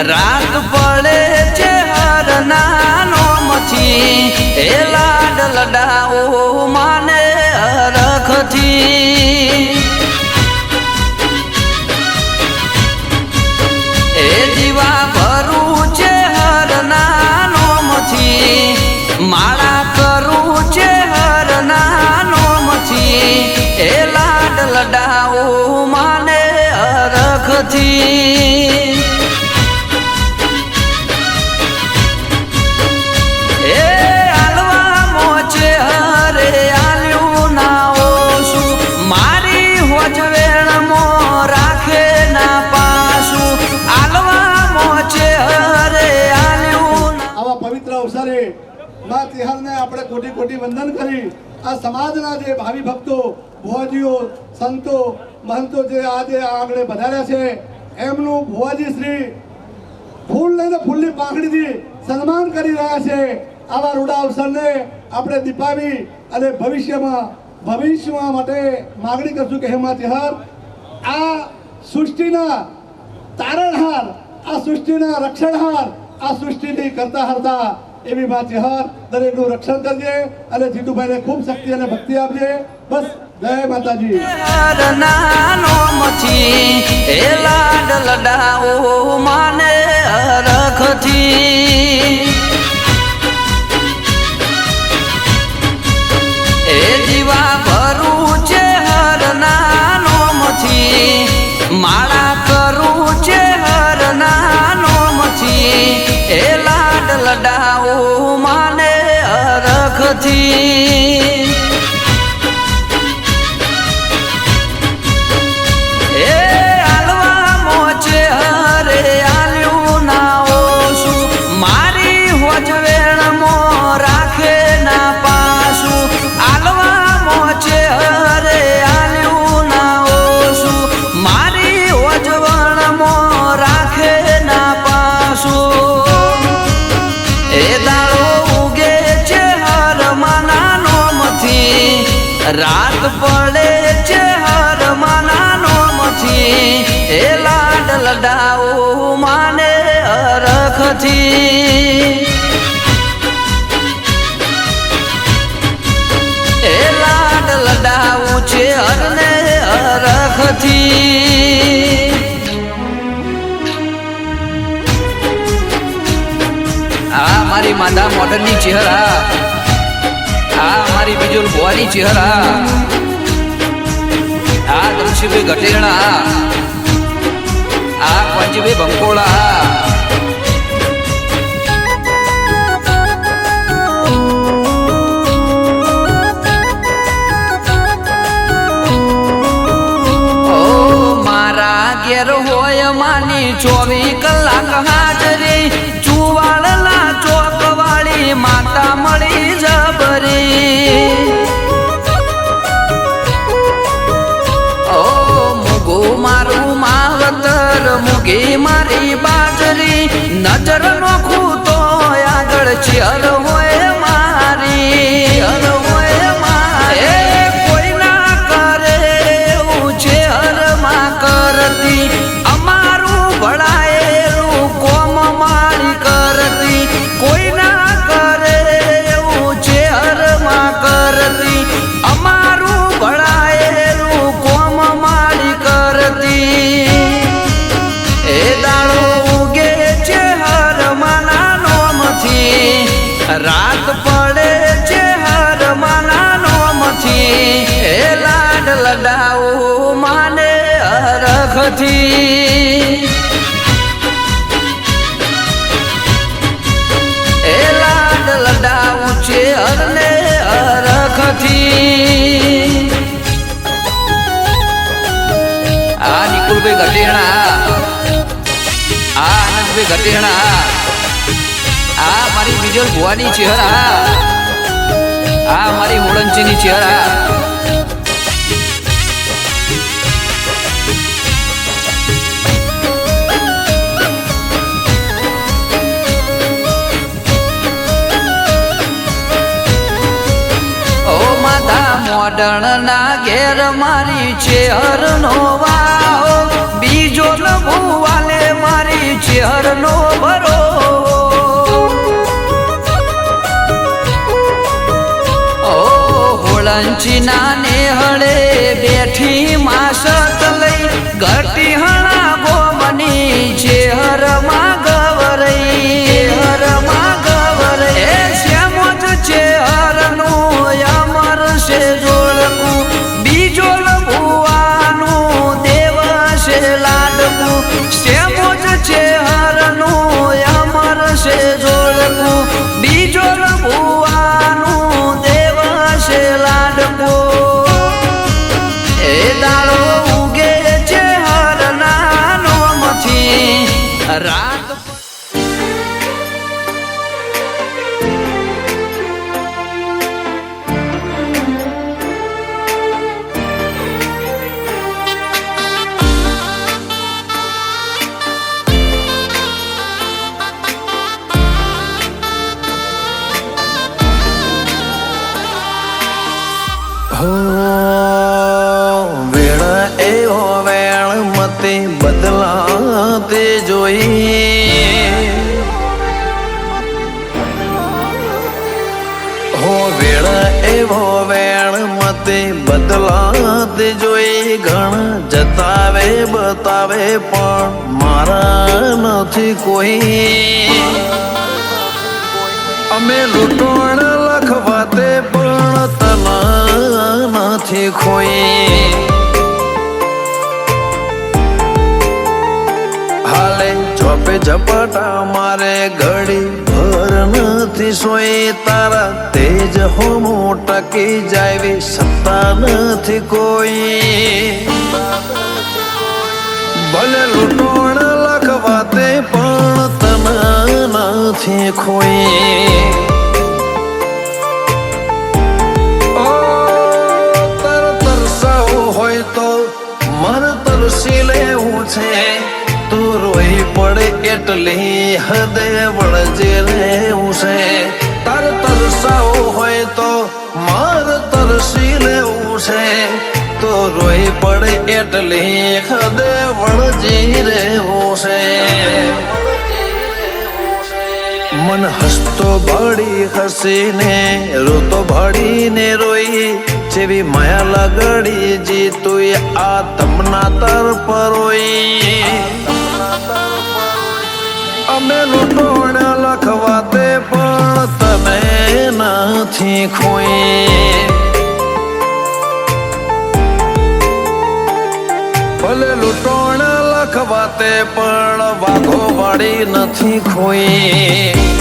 રાત પડે છે હર નાનોમથી એ લાડ લડાવો માને હરખથી એ જીવા ભરું છે હર નાનોમથી માળા કરું છે હર નાનોમથી એ લાડ લડાવો માને હરખથી આપણે કોટી કોટી વંદન કરી આ સમાજના જે ભાવિ ભક્તો ભુવાજીઓ સંતો મહંતો જે આજે આગળ વધાર્યા છે એમનું ભુવાજી શ્રી ફૂલ લઈને ફૂલની પાંખડીથી સન્માન કરી રહ્યા છે આવા રૂડા અવસરને આપણે દીપાવી અને ભવિષ્યમાં માટે માગણી કરશું કે હે માતેહર આ સૃષ્ટિના તારણહાર આ સૃષ્ટિના રક્ષણહાર આ સૃષ્ટિની કરતા હરતા એવી માતેહર દરેકનું રક્ષણ કરજે અને જીતુભાઈને ખૂબ શક્તિ અને ભક્તિ આપજે બસ જય માતાજી એ લાડ લડાવો માને હરખથી એ જીવા ભરું છે હર નાનોમથી માળા કરું છે હર નાનોમથી એ લાડ લડાવો માને હરખથી એ આલવા મોચે હરે આલ્યું ના ઓછું મારી હોજ વેણમો રાખે ના પાછું આલવા મોચે હરે આલ્યું ના ઓછું મારી હોજ વેણમો રાખે ના પાછું એ દાડો ઉગે છે હર માના નોમથી રાત પડે છે હર માના નોમથી એ લાડ લડાવો માને હરખથી એ લાડ લડાવું છે હરને હરખથી આ મારી માધા મોડર્નની ચહેરા આ મારી બીજુલ ભુવાની ચહેરા આ ધનશીભાઈ ગટેરણા આ પંચભાઈ બંકોળા મારા ઘેર હોય માની 24 કલાક હાજરી ચુવાડલા ચોકવાળી માતા મળી જબરી ઉગી મારી બાજરી નજર નોખું તો આગળ ચેર હોય મારી હોય મારે કોઈ ના કરે એવું ચેરમાં કરતી અમારું ભળાયેલું કોમ મારી કરતી કોઈ ના કરે એવું ચેરમાં કરતી અમારું ભળાયેલું કોમ મારી કરતી એ દાડો ઉગે છે હર માના નોમથી રાત પડે છે હર માના નોમથી એ લાડ લડાવું માને હરખથી એ લાડ લડાવું છે હરને હરખથી આ નિકુલભાઈ ગઢેણા આ આનંદભાઈ ગઢેણા આ મારી બીજલ ભુવાની ચહેરા આ મારી હોળંચીની ચહેરા મોડણ ના ઘેર મારી ચેહર નો વાઓ બીજો લભુવાલે મારી ચેહર નો ભરો હોળંચી ના નેહળે બેઠી માસત લઈ ઘટી હણા ગોમની ચેહર માં ગવરઈ હરમાં ગવરઈ શ્યામોજ ચેહર નું અમર છે જોડકું બીજો લભુવાનું દેવ છે લાડકું શ્યામોજ ચેહરનું અમર છે જોડકું બીજો લભુવાનું દેવ છે લાડકું એ દાડો ઉગે છે હરના નોમથી રાત વેળા એવો વેળ મતે બદલાતે જોઈ હો વેળા એવો વેળ મતે બદલાતે જોઈ ઘણા જતાવે બતાવે પણ મારા નથી કોઈ અમે લૂંટણ લખવાતે પણ તના નથી ખોઈ હાલે ચોપે ઝપટા મારે ઘડી ભર નથી સોઈ તારા તેજ હોમો ટકી જાવી સત્તા નથી કોઈ ભલે લૂંટણ લખવાતે પણ તના નથી ખોઈ તરસી લેવું છે તું રોઈ પડે એટલી હદે વળજે લેવું છે તાર તરસાવું હોય તો માર તરસી લેવું છે તો રોઈ પડે એટલી હદે વળજી રહેવું છે મન હસતો ભાડી હસીને રોતો ભાડીને રોઈ જેવી માયા લગડી જી તું આ તમના તર પરોઈ અમે લૂંટોણ લખવાતે પણ તમે નથી ખોઈ ભલે લૂંટોણ લખવાતે પણ વાઘો વાળી નથી ખોઈ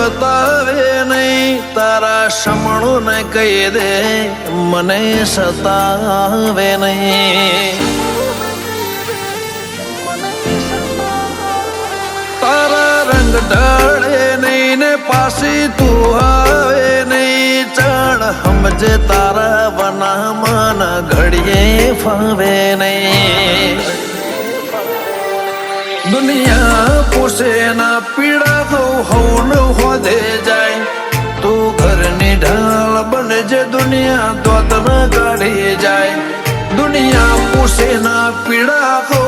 બતાવે નહીં તારા સમણું ને કહી દે મને સતાવે નહીં તારા રંગ ઢળે નહીં ને પાછી તું આવે નહીં ચણ સમજે તારા વનામાં ઘડીએ ફાવે નહીં દુનિયા પૂછે ના પીડા તો હવન હોદે જાય તું ઘરની ઢાલ બનજે દુનિયા દોત ના કાઢી જાય દુનિયા પૂછે ના પીડા તો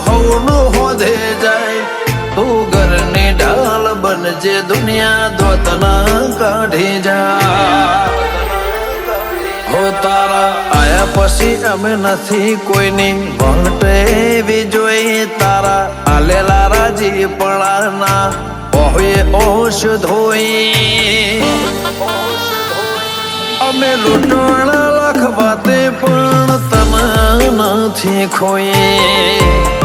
હવન હોદે જાય તું ઘરની ઢાલ બનજે દુનિયા દોત ના કાઢી જાય હો તારા આયા પછી અમે નથી કોઈની ભણટેવી જોઈ તારા આલેલા રાજી પળાના ઓહે ઓશ ધોઈ અમે લૂંટવાણા લાખ વાતે પણ તને નથી ખોઈ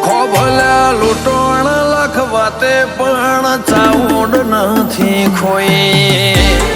ખોભલ્યા લૂંટવાણા લાખ વાતે પણ ચાઉંડ નથી ખોઈ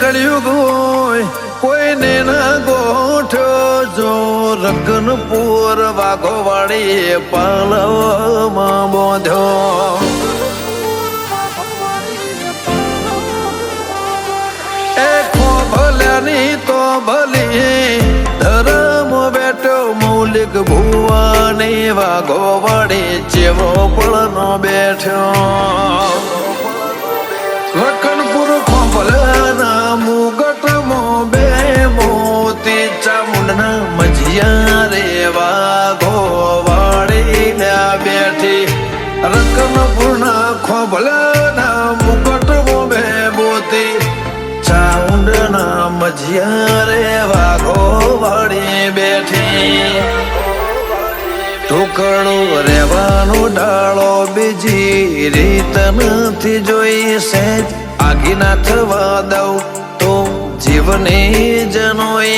કળિયુગ હોય કોઈને ના ગોઠ્યો જો રકનપુર વાઘો વાળી પાલવમાં બોધ્યો એ ખોભલ્યાની તો ભલી ધરમ બેઠો મૌલિક ભુવાની વાઘો વાળી ચેવો પળનો બેઠ્યો લખનપુર ખોભલ્યાના મુગટમાં બે મોતી ચામુંડના મજિયા રે વાઘો વાળી બેઠી રકનપુરના ખોભલ્યાના મુગટમાં બે મોતી ચામુંડના મજિયા રે વાઘો વાળી બેઠી ટુકડું રહેવાનું ડાળો બીજી રીત નથી જોઈ સહેજ આગી ના થવા દઉં તો જીવની જનોઈ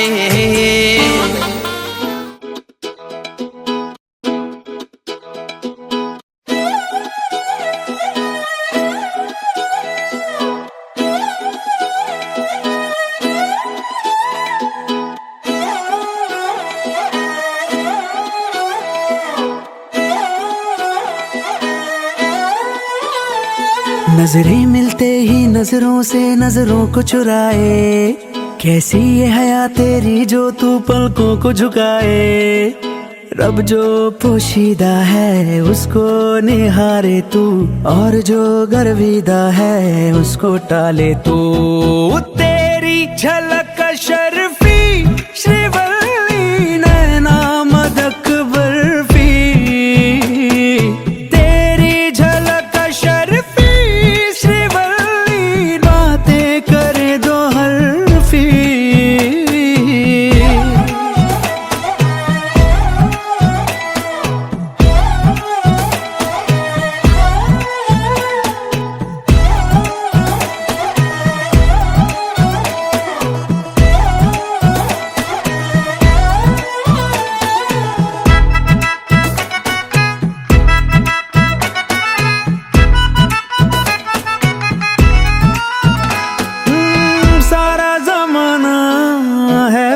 नजरें मिलते ही नजरों से नजरों को चुराए कैसी ये हया तेरी जो तू पलकों को झुकाए रब जो पोशीदा है उसको निहारे तू और जो गर्विदा है उसको टाले तू तेरी झलक शर्फी श्रीवल्ली नैना मदक बर्फी तेरी झलक शर्फी श्रीवल्ली बातें करे दो हरफी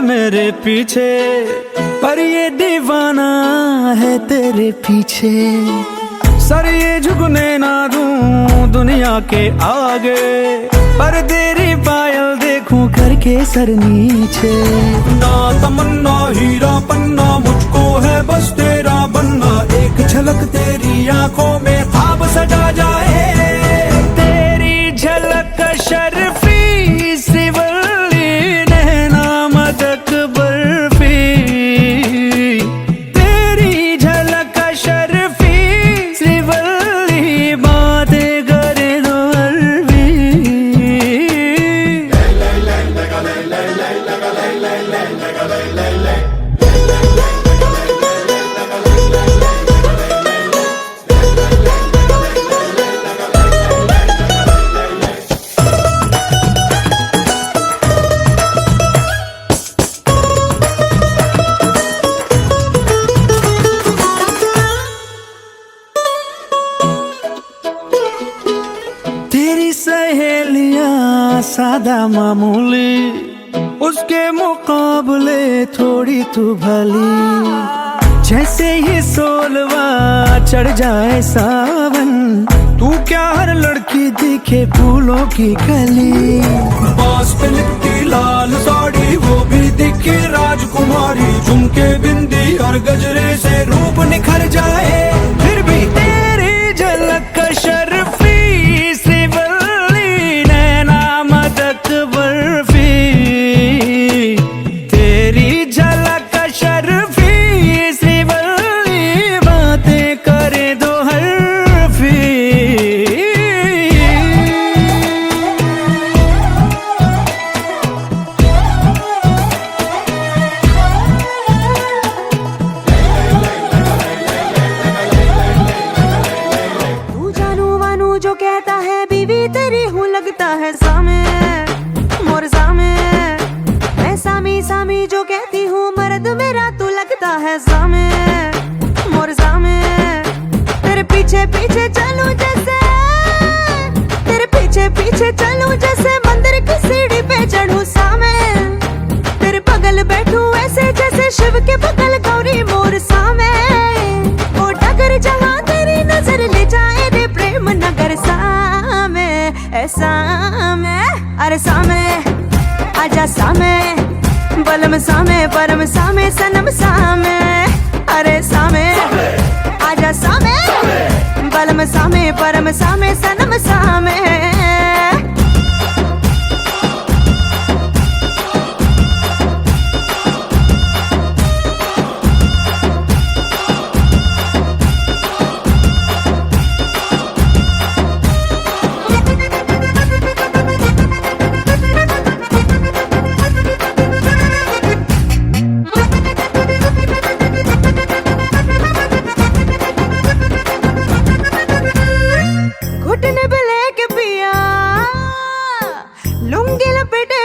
मेरे पीछे पर ये दीवाना है तेरे पीछे सर ये झुकने ना दूं दुनिया के आगे पर तेरी पायल देखूं करके सर नीचे ना तमन्ना हीरा पन्ना मुझको है बस तेरा बनना एक झलक तेरी आंखों में ख्वाब सजा जाए तेरी झलक शर्फी सिवल्ली नैना मदक बर्फी तेरी झलक शर्फी सिवल्ली बातें करे दो अरबी सादा मामूली, उसके मुकाबले थोड़ी तू भली। जैसे ही सोलवा चढ़ जाए सावन, तू क्या हर लड़की दिखे फूलों की कली। बांस पे लिपटी लाल साड़ी वो भी दिखे राजकुमारी, झुमके बिंदी और गजरे से रूप निखर जाए। फिर भी तेरी झलक शर्फी श्रीवल्ली, नैना मदक बर्फी। तेरी झलक शर्फी श्रीवल्ली, बातें करे दो हरफी। तू जानू मानू जो कहता है बीवी तेरी हूँ लगता है सामे मोर सामे। मैं सामी सामी जो कहती हूँ मर्द मेरा तू लगता है सामे मोर सामे। तेरे पीछे पीछे चलूं जैसे, तेरे पीछे पीछे चलूं जैसे मंदिर की सीढ़ी पे चढ़ूं सामे। तेरे बगल बैठूं ऐसे जैसे शिव के बगल गौरी मोर सामे। ओ डगर जहाँ तेरी नजर ले जाए रे प्रेम नगर सामे। ऐसा में अरे सामे आजा सामे, बलम सामे परम सामे सनम सामे। अरे सामे आजा सामे, बलम सामे परम सामे सनम सामे। घुटने पे लेके पिया लुंगी लपेटे